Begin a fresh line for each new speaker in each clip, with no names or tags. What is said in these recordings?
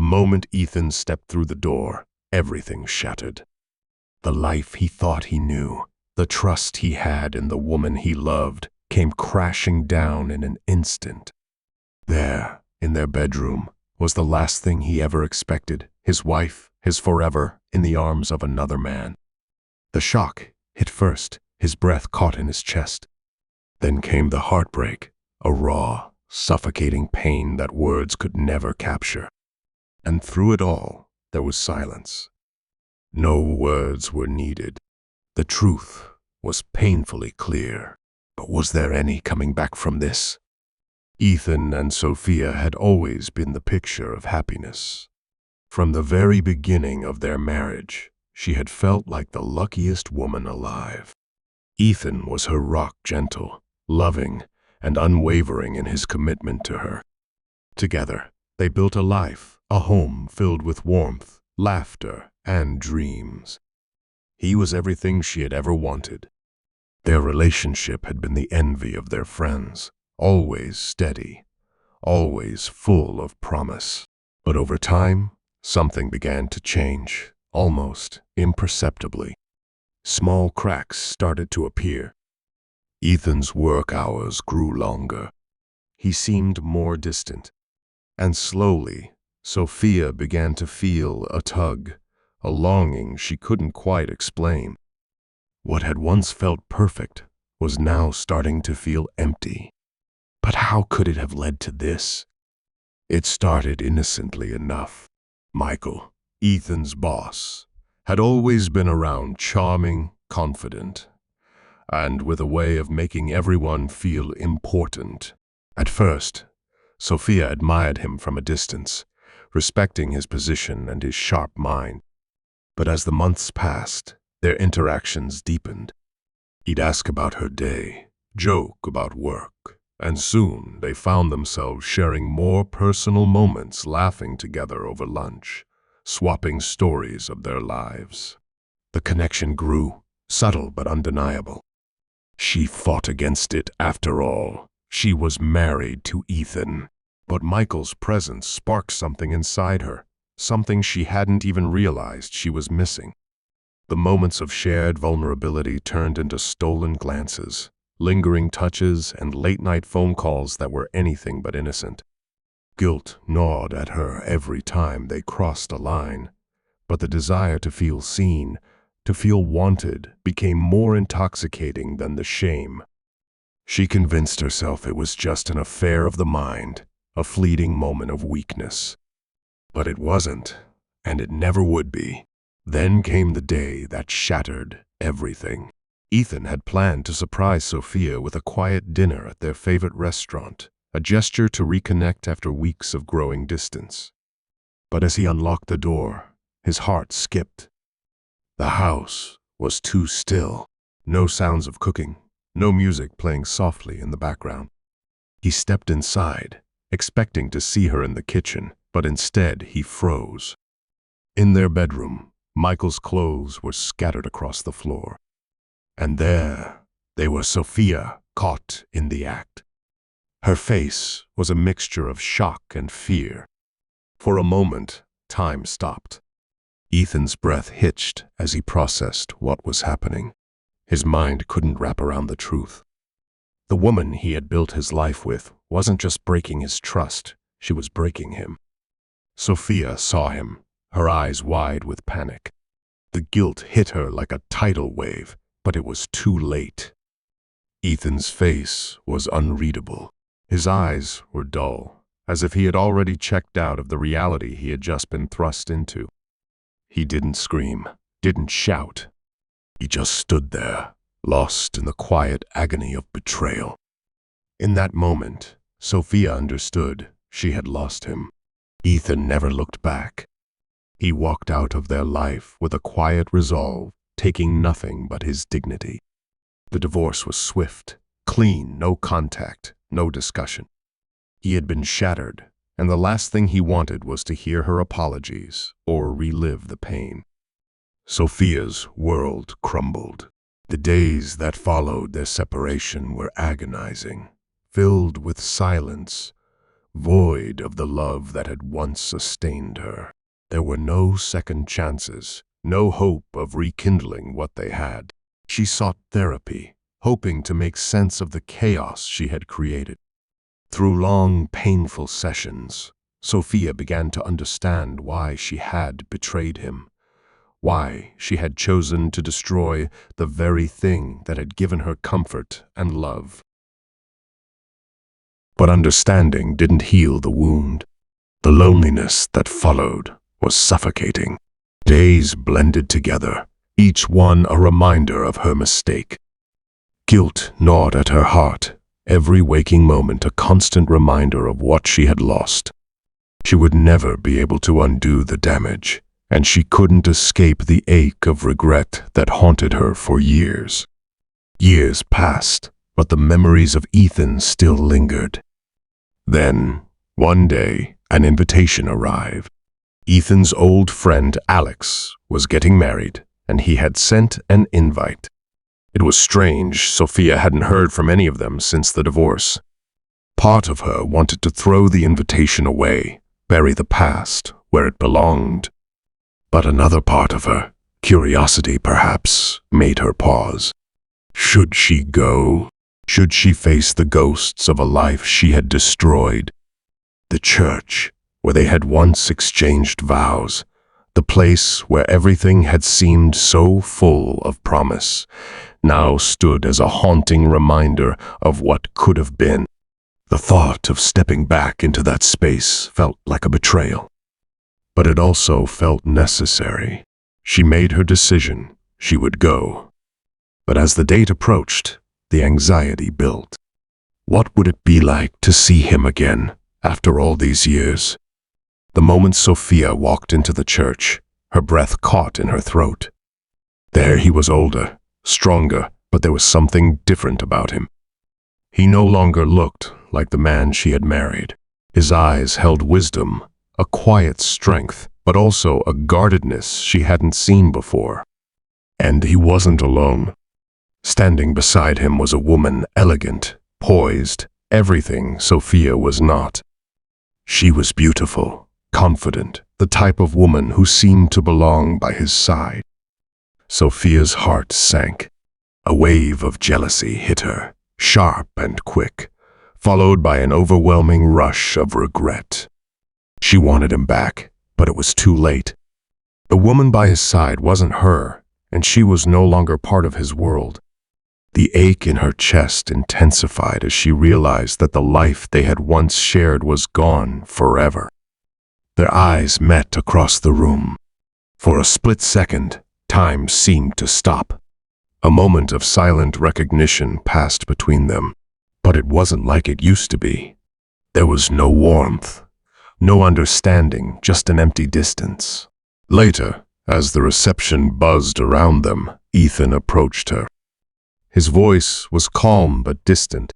The moment Ethan stepped through the door, everything shattered. The life he thought he knew, the trust he had in the woman he loved, came crashing down in an instant. There, in their bedroom, was the last thing he ever expected, his wife, his forever, in the arms of another man. The shock hit first, his breath caught in his chest. Then came the heartbreak, a raw, suffocating pain that words could never capture. And through it all, there was silence. No words were needed. The truth was painfully clear. But was there any coming back from this? Ethan and Sophia had always been the picture of happiness. From the very beginning of their marriage, she had felt like the luckiest woman alive. Ethan was her rock, gentle, loving, and unwavering in his commitment to her. Together, they built a life, a home filled with warmth, laughter, and dreams. He was everything she had ever wanted. Their relationship had been the envy of their friends, always steady, always full of promise. But over time, something began to change, almost imperceptibly. Small cracks started to appear. Ethan's work hours grew longer. He seemed more distant. And slowly, Sophia began to feel a tug, a longing she couldn't quite explain. What had once felt perfect was now starting to feel empty. But how could it have led to this? It started innocently enough. Michael, Ethan's boss, had always been around, charming, confident, and with a way of making everyone feel important. At first, Sophia admired him from a distance, respecting his position and his sharp mind. But as the months passed, their interactions deepened. He'd ask about her day, joke about work, and soon they found themselves sharing more personal moments, laughing together over lunch, swapping stories of their lives. The connection grew, subtle but undeniable. She fought against it after all. She was married to Ethan. But Michael's presence sparked something inside her, something she hadn't even realized she was missing. The moments of shared vulnerability turned into stolen glances, lingering touches, and late-night phone calls that were anything but innocent. Guilt gnawed at her every time they crossed a line, but the desire to feel seen, to feel wanted, became more intoxicating than the shame. She convinced herself it was just an affair of the mind, a fleeting moment of weakness. But it wasn't, and it never would be. Then came the day that shattered everything. Ethan had planned to surprise Sophia with a quiet dinner at their favorite restaurant, a gesture to reconnect after weeks of growing distance. But as he unlocked the door, his heart skipped. The house was too still. No sounds of cooking, no music playing softly in the background. He stepped inside, expecting to see her in the kitchen, but instead he froze. In their bedroom, Michael's clothes were scattered across the floor. And there they were, Sophia, caught in the act. Her face was a mixture of shock and fear. For a moment, time stopped. Ethan's breath hitched as he processed what was happening. His mind couldn't wrap around the truth. The woman he had built his life with wasn't just breaking his trust, she was breaking him. Sophia saw him, her eyes wide with panic. The guilt hit her like a tidal wave, but it was too late. Ethan's face was unreadable. His eyes were dull, as if he had already checked out of the reality he had just been thrust into. He didn't scream, didn't shout. He just stood there, lost in the quiet agony of betrayal. In that moment, Sophia understood she had lost him. Ethan never looked back. He walked out of their life with a quiet resolve, taking nothing but his dignity. The divorce was swift, clean, no contact, no discussion. He had been shattered, and the last thing he wanted was to hear her apologies or relive the pain. Sophia's world crumbled. The days that followed their separation were agonizing, filled with silence, void of the love that had once sustained her. There were no second chances, no hope of rekindling what they had. She sought therapy, hoping to make sense of the chaos she had created. Through long, painful sessions, Sophia began to understand why she had betrayed him, why she had chosen to destroy the very thing that had given her comfort and love. But understanding didn't heal the wound. The loneliness that followed was suffocating. Days blended together, each one a reminder of her mistake. Guilt gnawed at her heart, every waking moment a constant reminder of what she had lost. She would never be able to undo the damage, and she couldn't escape the ache of regret that haunted her for years. Years passed, but the memories of Ethan still lingered. Then, one day, an invitation arrived. Ethan's old friend Alex was getting married, and he had sent an invite. It was strange, Sophia hadn't heard from any of them since the divorce. Part of her wanted to throw the invitation away, bury the past where it belonged. But another part of her, curiosity perhaps, made her pause. Should she go? Should she face the ghosts of a life she had destroyed? The church, where they had once exchanged vows, the place where everything had seemed so full of promise, now stood as a haunting reminder of what could have been. The thought of stepping back into that space felt like a betrayal. But it also felt necessary. She made her decision. She would go. But as the date approached, the anxiety built. What would it be like to see him again after all these years? The moment Sophia walked into the church, her breath caught in her throat. There he was, older, stronger, but there was something different about him. He no longer looked like the man she had married. His eyes held wisdom, a quiet strength, but also a guardedness she hadn't seen before. And he wasn't alone. Standing beside him was a woman, elegant, poised, everything Sophia was not. She was beautiful, confident, the type of woman who seemed to belong by his side. Sophia's heart sank. A wave of jealousy hit her, sharp and quick, followed by an overwhelming rush of regret. She wanted him back, but it was too late. The woman by his side wasn't her, and she was no longer part of his world. The ache in her chest intensified as she realized that the life they had once shared was gone forever. Their eyes met across the room. For a split second, time seemed to stop. A moment of silent recognition passed between them, but it wasn't like it used to be. There was no warmth, no understanding, just an empty distance. Later, as the reception buzzed around them, Ethan approached her. His voice was calm but distant.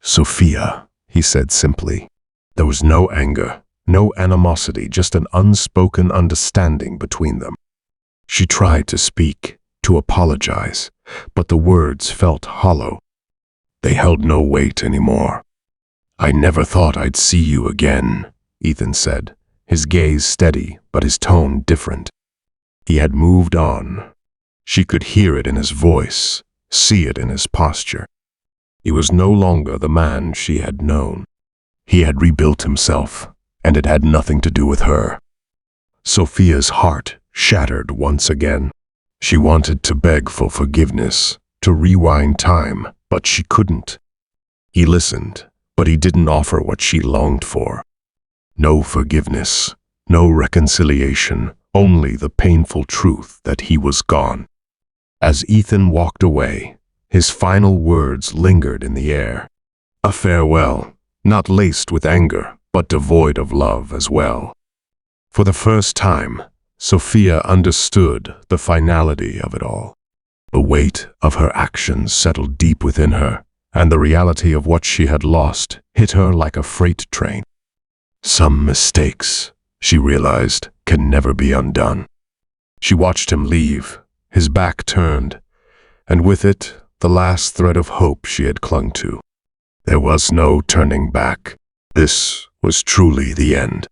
"Sophia," he said simply. There was no anger, no animosity, just an unspoken understanding between them. She tried to speak, to apologize, but the words felt hollow. They held no weight anymore. "I never thought I'd see you again," Ethan said, his gaze steady but his tone different. He had moved on. She could hear it in his voice, see it in his posture. He was no longer the man she had known. He had rebuilt himself, and it had nothing to do with her. Sophia's heart shattered once again. She wanted to beg for forgiveness, to rewind time, but she couldn't. He listened, but he didn't offer what she longed for. No forgiveness, no reconciliation, only the painful truth that he was gone. As Ethan walked away, his final words lingered in the air. A farewell, not laced with anger, but devoid of love as well. For the first time, Sophia understood the finality of it all. The weight of her actions settled deep within her, and the reality of what she had lost hit her like a freight train. Some mistakes, she realized, can never be undone. She watched him leave, his back turned, and with it, the last thread of hope she had clung to. There was no turning back. This was truly the end.